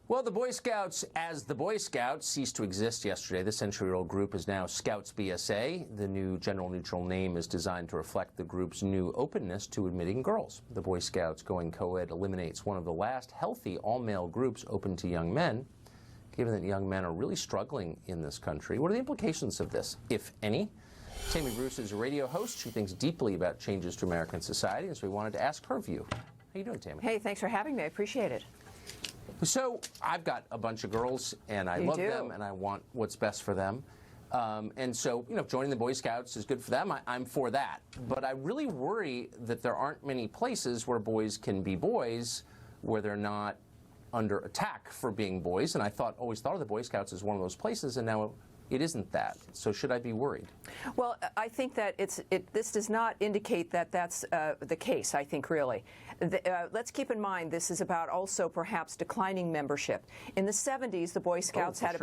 Well, the Boy Scouts, as the Boy Scouts, ceased to exist yesterday. The century-old group is now Scouts BSA. The new gender-neutral name is designed to reflect the group's new openness to admitting girls. The Boy Scouts going co-ed eliminates one of the last healthy all-male groups open to young men. Given that young men are really struggling in this country, what are the implications of this, if any? Tammy Bruce is a radio host. She thinks deeply about changes to American society, and so we wanted to ask her view. How you doing, Tammy? Hey, thanks for having me. I appreciate it. So I've got a bunch of girls, and I love them, and I want what's best for them. And so, you know, joining the Boy Scouts is good for them. I'm for that. But I really worry that there aren't many places where boys can be boys, where they're not under attack for being boys. And I always thought of the Boy Scouts as one of those places, and now it isn't that. So should I be worried? Well, I think that this does not indicate that that's the case, I think, really. Let's keep in mind this is about also perhaps declining membership. In the 70s, the Boy Scouts had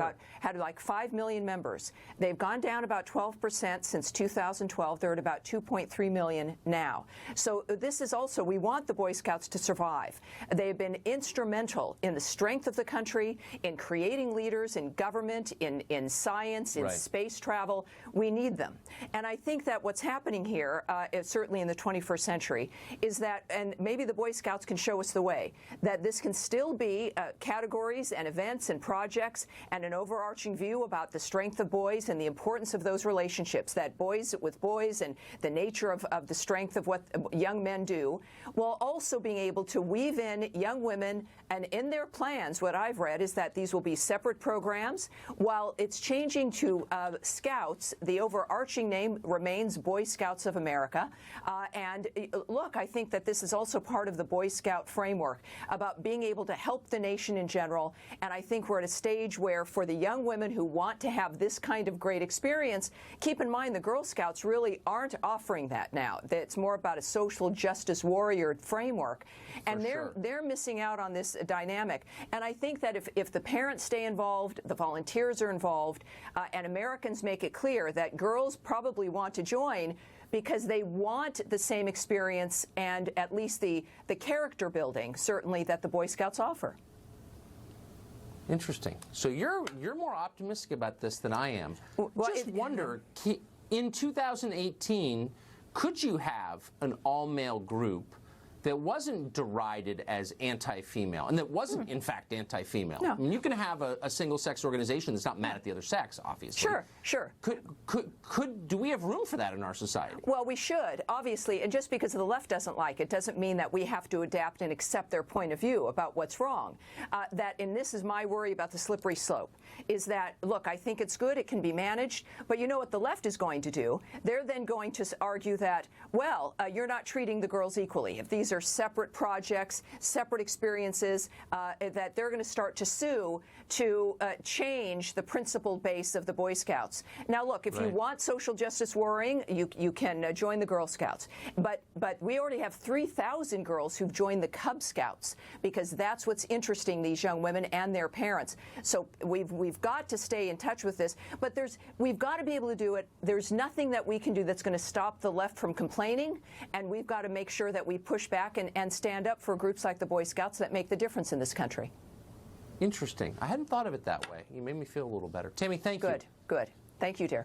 like 5 million members. They've gone down about 12% since 2012. They're at about 2.3 million now. So this is also, we want the Boy Scouts to survive. They've been instrumental in the strength of the country, in creating leaders in government, in science, in space travel. We need them. And I think that what's happening here, certainly in the 21st century, is that, and maybe the Boy Scouts can show us the way, that this can still be categories and events and projects and an overarching view about the strength of boys and the importance of those relationships, that boys with boys and the nature of the strength of what young men do, while also being able to weave in young women. And in their plans, what I've read is that these will be separate programs. While it's changing to Scouts, the overarching name remains Boy Scouts of America. And look, I think that this is also part of the Boy Scout framework about being able to help the nation in general. And I think we're at a stage where for the young women who want to have this kind of great experience, keep in mind the Girl Scouts really aren't offering that now. It's more about a social justice warrior framework. And they're missing out on this dynamic. And I think that if the parents stay involved, the volunteers are involved, and Americans make it clear that girls probably want to join because they want the same experience and at least the character building, certainly, that the Boy Scouts offer. Interesting. So you're more optimistic about this than I am. Well, Just wonder, in 2018, could you have an all-male group that wasn't derided as anti-female, and that wasn't, in fact, anti-female? No. I mean, you can have a single-sex organization that's not mad at the other sex, obviously. Sure. Do we have room for that in our society? Well, we should, obviously, and just because the left doesn't like it doesn't mean that we have to adapt and accept their point of view about what's wrong. And this is my worry about the slippery slope, is that, look, I think it's good, it can be managed, but you know what the left is going to do? They're then going to argue that, well, you're not treating the girls equally. If these are separate projects, separate experiences, that they're going to start to sue to change the principled base of the Boy Scouts. Now, look, if you want social justice warring, you can join the Girl Scouts. But we already have 3,000 girls who've joined the Cub Scouts because that's what's interesting these young women and their parents. So we've got to stay in touch with this. But we've got to be able to do it. There's nothing that we can do that's going to stop the left from complaining, and we've got to make sure that we push back and stand up for groups like the Boy Scouts that make the difference in this country. Interesting. I hadn't thought of it that way. You made me feel a little better. Tammy, thank you. Good. Thank you, dear.